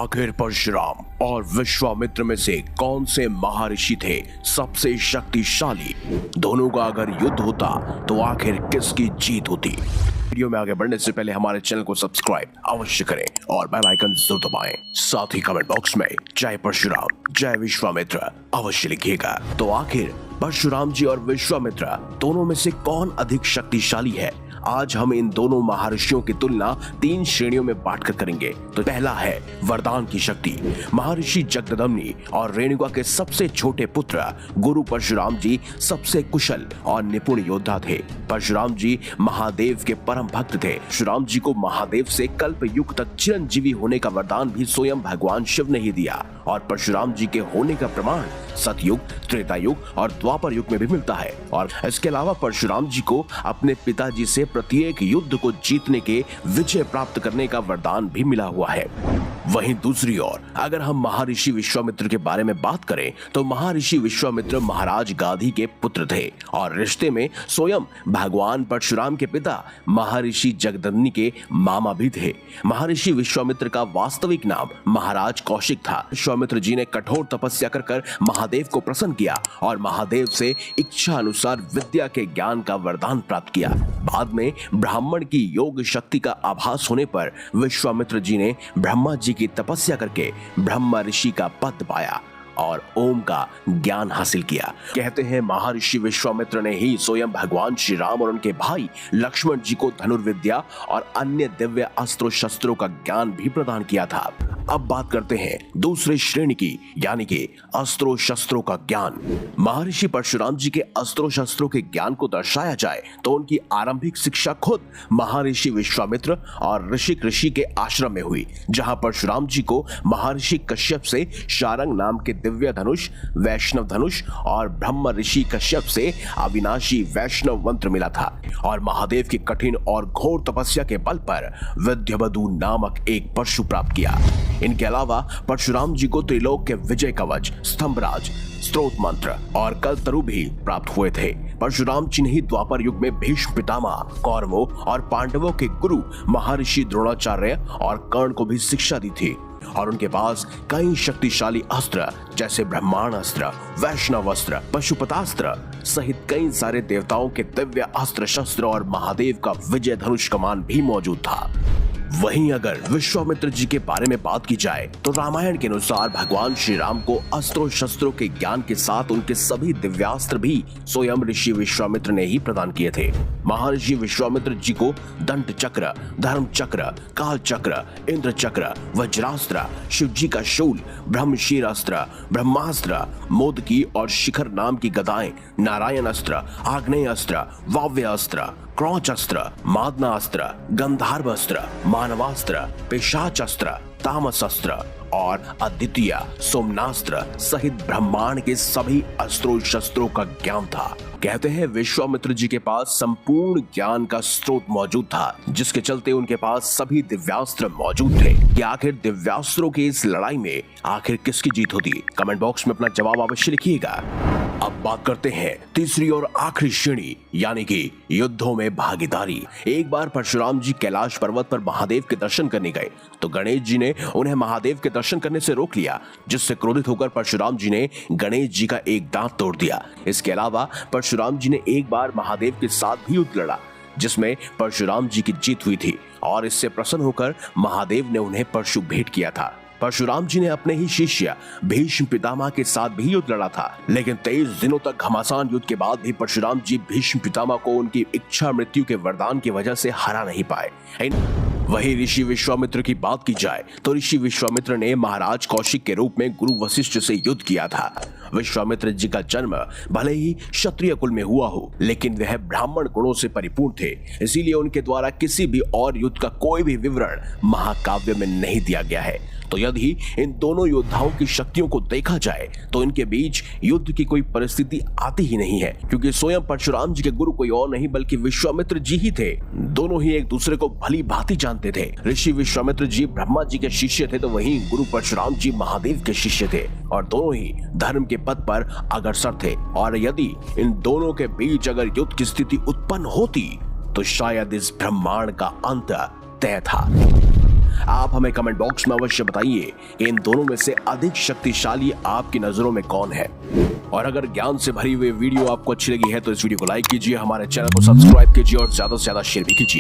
आखिर परशुराम और विश्वामित्र में से कौन से महर्षि थे सबसे शक्तिशाली? दोनों का अगर युद्ध होता तो आखिर किसकी जीत होती? वीडियो में आगे बढ़ने से पहले हमारे चैनल को सब्सक्राइब अवश्य करें और बेल आइकन जरूर दबाएं। साथ ही कमेंट बॉक्स में जय परशुराम जय विश्वामित्र अवश्य लिखिएगा। तो आखिर परशुराम जी और विश्वामित्र दोनों में से कौन अधिक शक्तिशाली है? आज हम इन दोनों महर्षियों की तुलना 3 श्रेणियों में बांटकर करेंगे। तो पहला है वरदान की शक्ति। महर्षि जगदम्नी और रेणुका के सबसे छोटे पुत्र गुरु परशुराम जी सबसे कुशल और निपुण योद्धा थे। परशुराम जी महादेव के परम भक्त थे। परशुराम जी को महादेव से कल्प युग तक चिरंजीवी होने का वरदान भी स्वयं भगवान शिव ने ही दिया और परशुराम जी के होने का प्रमाण सतयुग, त्रेता युग और द्वापर युग में भी मिलता है। और इसके अलावा परशुराम जी को अपने पिताजी से प्रत्येक युद्ध को जीतने के विजय प्राप्त करने का वरदान भी मिला हुआ है। वहीं दूसरी ओर अगर हम महर्षि विश्वामित्र के बारे में बात करें तो महर्षि विश्वामित्र महाराज गाधी के पुत्र थे और रिश्ते में स्वयं भगवान परशुराम के पिता महर्षि जगदम्नी के मामा भी थे। महर्षि विश्वामित्र का वास्तविक नाम महाराज कौशिक था। विश्वामित्र जी ने कठोर तपस्या कर महादेव को प्रसन्न किया और महादेव से इच्छा अनुसार विद्या के ज्ञान का वरदान प्राप्त किया। बाद में ब्राह्मण की योग शक्ति का आभास होने पर विश्वामित्र जी ने ब्रह्मा जी की तपस्या करके ब्रह्म ऋषि का पद पाया और ओम का ज्ञान हासिल किया। कहते हैं महर्षि विश्वामित्र ने ही स्वयं भगवान श्री राम और उनके भाई लक्ष्मण जी को धनुर्विद्या और अन्य दिव्य अस्त्र शस्त्रों का ज्ञान भी प्रदान किया था। अब बात करते हैं दूसरी श्रेणी की, यानी कि अस्त्रों शस्त्रों का ज्ञान। महर्षि परशुराम जी के अस्त्रों शस्त्रों के ज्ञान को दर्शाया जाए तो उनकी आरंभिक शिक्षा खुद महर्षि विश्वामित्र और ऋषि के आश्रम में हुई, जहां परशुराम जी को महर्षि कश्यप से शारंग नाम के दिव्य धनुष, वैष्णव धनुष और ब्रह्म ऋषि कश्यप से अविनाशी वैष्णव मंत्र मिला था और महादेव की कठिन और घोर तपस्या के बल पर विद्यावधु नामक एक परशु प्राप्त किया। इनके अलावा परशुराम जी को त्रिलोक के विजय कवच, स्तंभराज, स्त्रोत मंत्र और कलतरु भी प्राप्त हुए थे। परशुराम जी ने ही द्वापर युग में भीष्म पितामह, कौरवों और पांडवों के गुरु महर्षि द्रोणाचार्य और कर्ण को भी शिक्षा दी थी और उनके पास कई शक्तिशाली अस्त्र जैसे ब्रह्मांडास्त्र, वैष्णव अस्त्र, पशुपतास्त्र सहित कई सारे देवताओं के दिव्य अस्त्र शस्त्र और महादेव का विजय धनुष कमान भी मौजूद था। वहीं अगर विश्वामित्र जी के बारे में बात की जाए तो रामायण के अनुसार भगवान श्री राम को अस्त्रों शस्त्रों के ज्ञान के साथ उनके सभी दिव्यास्त्र भी स्वयं ऋषि विश्वामित्र ने ही प्रदान किए थे। महर्षि विश्वामित्र जी को दंड चक्र, धर्म चक्र, काल चक्र, इंद्र चक्र, वज्रास्त्र, शिव जी का शूल, ब्रह्मशीर अस्त्र, ब्रह्मास्त्र, मोदकी और शिखर नाम की गदाएं, नारायण अस्त्र, आग्नेय अस्त्र, वाव्य अस्त्र, क्रौच अस्त्र, मादना अस्त्र, गंधर्व अस्त्र, मानवास्त्र, पिशाच अस्त्र, तामस अस्त्र और अद्वितीय सोमनास्त्र सहित ब्रह्मांड के सभी अस्त्रों शस्त्रों का ज्ञान था। कहते हैं विश्वामित्र जी के पास संपूर्ण ज्ञान का स्रोत मौजूद था, जिसके चलते उनके पास सभी दिव्यास्त्र मौजूद थे। कि आखिर दिव्यास्त्रों की इस लड़ाई में आखिर किसकी जीत होती? कमेंट बॉक्स में अपना जवाब अवश्य लिखिएगा। अब बात करते हैं तीसरी और आखिरी श्रेणी, यानी कि युद्धों में भागीदारी। एक बार परशुराम जी कैलाश पर्वत पर महादेव के दर्शन करने गए तो गणेश जी ने उन्हें महादेव के दर्शन करने से रोक लिया, जिससे क्रोधित होकर परशुराम जी ने गणेश जी का एक दांत तोड़ दिया। इसके अलावा परशुराम जी ने एक बार महादेव के साथ भी युद्ध लड़ा, जिसमें परशुराम जी की जीत हुई थी और इससे प्रसन्न होकर महादेव ने उन्हें परशु भेंट किया था। परशुराम जी ने अपने ही शिष्य भीष्म पितामह के साथ भी युद्ध लड़ा था, लेकिन 23 दिनों तक घमासान युद्ध के बाद भी परशुराम जी भीष्म पितामह को उनकी इच्छा मृत्यु के वरदान की वजह से हरा नहीं पाए। वही ऋषि विश्वामित्र की बात की जाए तो ऋषि विश्वामित्र ने महाराज कौशिक के रूप में गुरु वशिष्ठ से युद्ध किया था। विश्वामित्र जी का जन्म भले ही क्षत्रिय कुल में हुआ हो, लेकिन वह ब्राह्मण गुणों से परिपूर्ण थे, इसीलिए उनके द्वारा किसी भी और युद्ध का कोई भी विवरण महाकाव्य में नहीं दिया गया है। तो यदि इन दोनों योद्धाओं की शक्तियों को देखा जाए तो इनके बीच युद्ध की कोई परिस्थिति आती ही नहीं है, क्योंकि स्वयं परशुराम जी के गुरु कोई और नहीं बल्कि विश्वामित्र जी ही थे। दोनों ही एक दूसरे को भली भांति जानते थे। ऋषि विश्वामित्र जी ब्रह्मा जी के शिष्य थे तो वहीं गुरु परशुराम जी महादेव के शिष्य थे और दोनों ही धर्म के पथ पर अग्रसर थे। और यदि इन दोनों के बीच अगर युद्ध की स्थिति उत्पन्न होती तो शायद इस ब्रह्मांड का अंत तय था। आप हमें कमेंट बॉक्स में अवश्य बताइए इन दोनों में से अधिक शक्तिशाली आपकी नजरों में कौन है। और अगर ज्ञान से भरी हुई वीडियो आपको अच्छी लगी है तो इस वीडियो को लाइक कीजिए, हमारे चैनल को सब्सक्राइब कीजिए और ज्यादा से ज्यादा शेयर भी कीजिए।